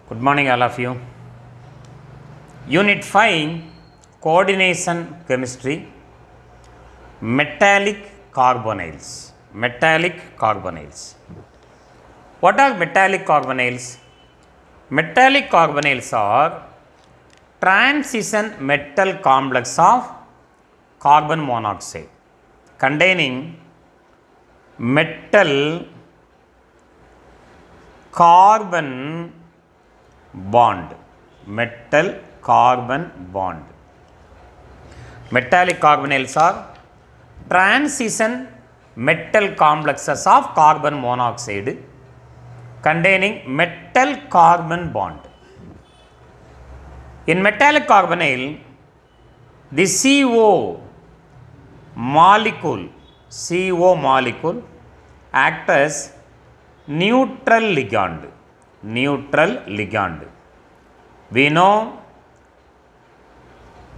Good morning, all of you. Unit 5 Coordination Chemistry Metallic Carbonyls. Metallic carbonyls. What are metallic carbonyls? Metallic carbonyls are transition metal complex of carbon monoxide containing metal carbon bond. Metal carbon bond. Metallic carbonyls are transition metal complexes of carbon monoxide containing metal carbon bond. In metallic carbonyl, the CO molecule acts as neutral ligand. Neutral ligand. We know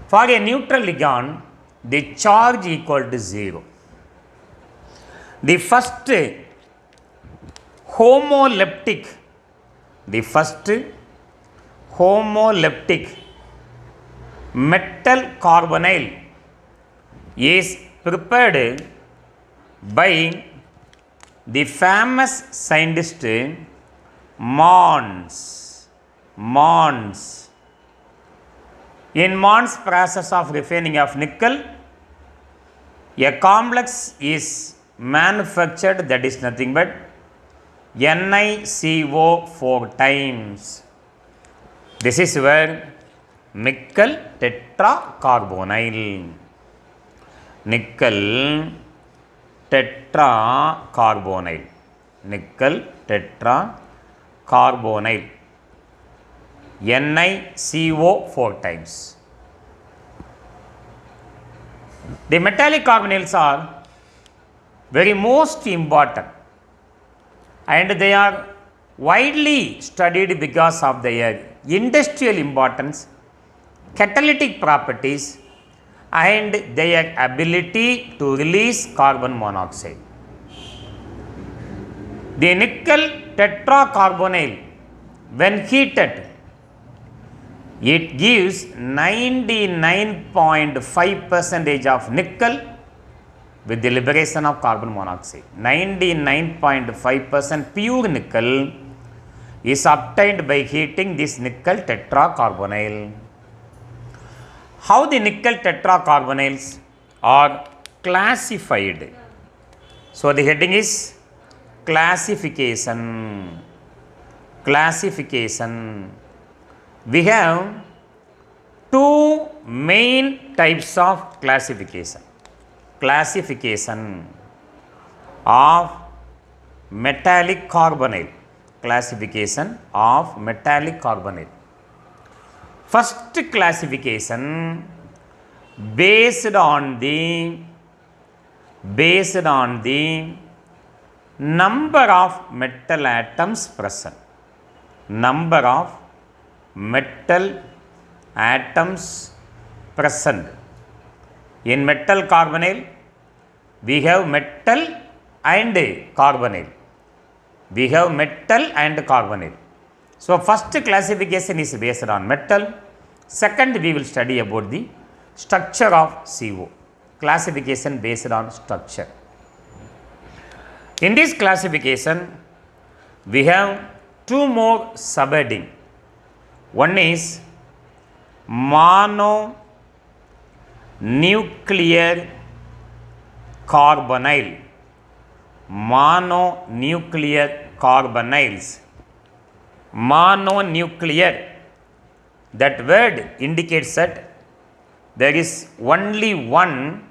for a neutral ligand, the charge equal to 0. The first homoleptic metal carbonyl is prepared by the famous scientist Mons. In Mons process of refining of nickel, a complex is manufactured that is nothing but NiCO 4 times. This is where nickel tetracarbonyl. Nickel tetracarbonyl. NiCO 4 times. The metallic carbonyls are very most important and they are widely studied because of their industrial importance, catalytic properties and their ability to release carbon monoxide. The nickel tetracarbonyl, when heated, it gives 99.5% of nickel with the liberation of carbon monoxide. 99.5% pure nickel is obtained by heating this nickel tetracarbonyl. How the nickel tetracarbonyls are classified? So the heading is classification. We have two main types of classification. Classification of metallic carbonyl. First classification based on the number of metal atoms present. Number of metal atoms present. In metal carbonyl, we have metal and carbonyl. So first classification is based on metal. Second, we will study about the structure of CO. Classification based on structure. In this classification, we have two more subheading. One is mononuclear carbonyl. Mononuclear, that word indicates that there is only one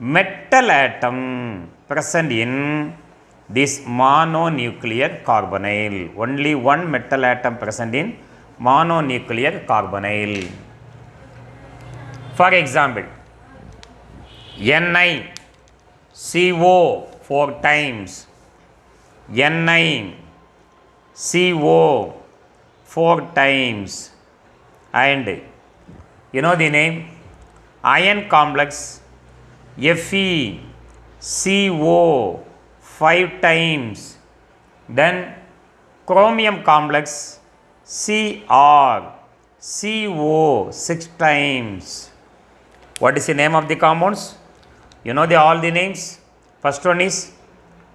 metal atom present in this mononuclear carbonyl. Only one metal atom present in mononuclear carbonyl. For example, NiCO 4 times. NiCO 4 times. And you know the name? Iron complex FeCO 5 times, then chromium complex Cr, CO 6 times. What is the name of the compounds? You know all the names. First one is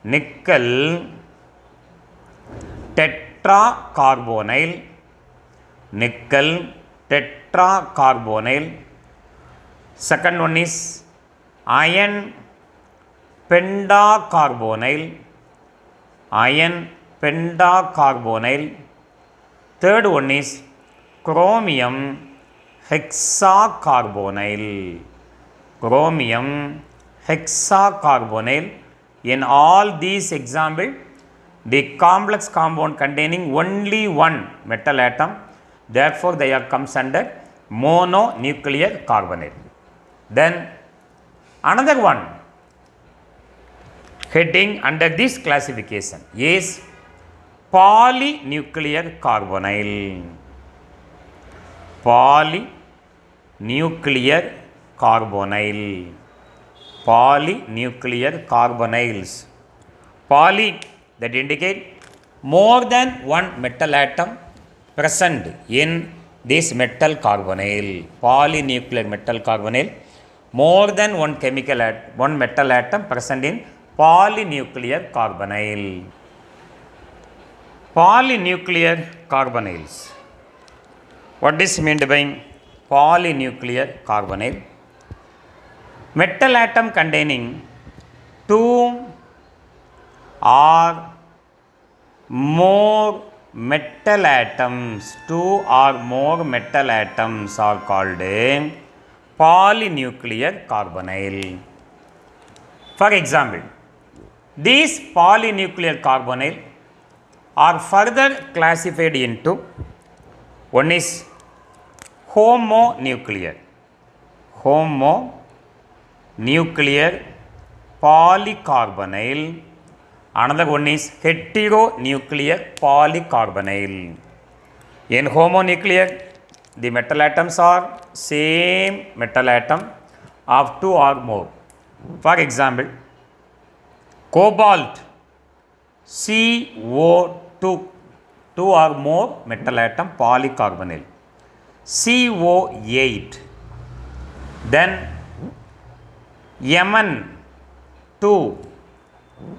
nickel tetracarbonyl, nickel tetracarbonyl. Second one is iron pentacarbonyl, iron pentacarbonyl. Third one is chromium hexacarbonyl, chromium hexacarbonyl. In all these examples, the complex compound containing only one metal atom, therefore they are comes under mononuclear carbonyl. Then another one heading under this classification is polynuclear carbonyl, polynuclear carbonyl, polynuclear carbonyls. Poly, that indicate more than one metal atom present in this metal carbonyl, polynuclear metal carbonyl. More than one one metal atom present in polynuclear carbonyl. Polynuclear carbonyls. What is meant by polynuclear carbonyl? Metal atom containing two or more metal atoms, two or more metal atoms are called polynuclear carbonyl. For example, these polynuclear carbonyl are further classified into one is homonuclear, homonuclear polycarbonyl. Another one is heteronuclear polycarbonyl. In homonuclear, the metal atoms are same metal atom of two or more. For example, cobalt CO2, two or more metal atom polycarbonyl. CO8, then Mn2,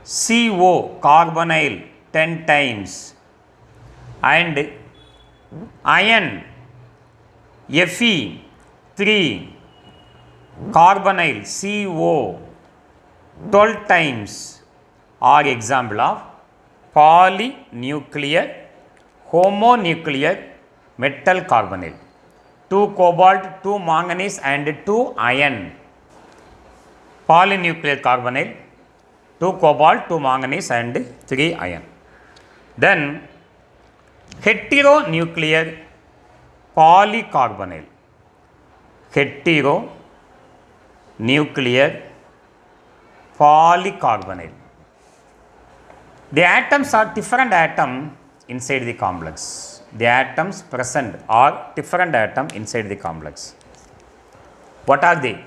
CO carbonyl 10 times, and iron Fe3 carbonyl CO 12 times are example of polynuclear homonuclear metal carbonyl. 2 cobalt, 2 manganese and 2 iron. Polynuclear carbonyl, 2 cobalt, 2 manganese and 3 iron. Then heteronuclear polycarbonyl, heteronuclear polycarbonyl. The atoms are different atom inside the complex. The atoms present are different atom inside the complex. What are they?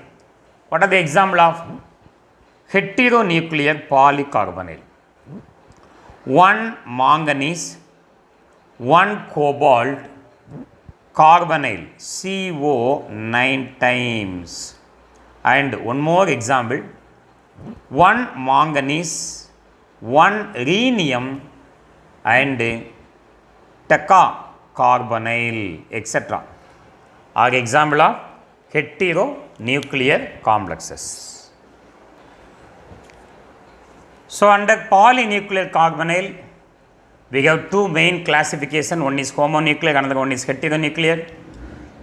What are the example of heteronuclear polycarbonyl? 1 manganese, 1 cobalt, carbonyl CO 9 times. And one more example, 1 manganese, 1 rhenium and decacarbonyl, etc. are example of heteronuclear complexes. So under polynuclear carbonyl, we have two main classification. One is homonuclear, another one is heteronuclear.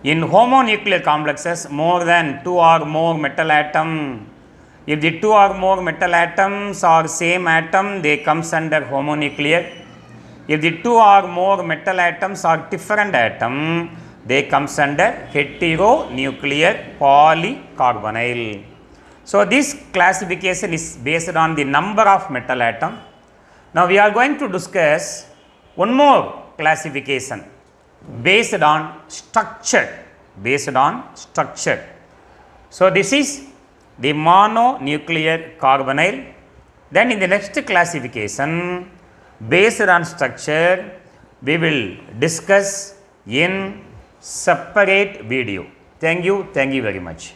In homonuclear complexes, more than 2 or more metal atom. If the 2 or more metal atoms are same atom, they comes under homonuclear. If the 2 or more metal atoms are different atom, they comes under heteronuclear polycarbonyl. So this classification is based on the number of metal atom. Now we are going to discuss one more classification based on structure, So this is the mononuclear carbonyl. Then in the next classification, based on structure we will discuss in separate video. Thank you very much.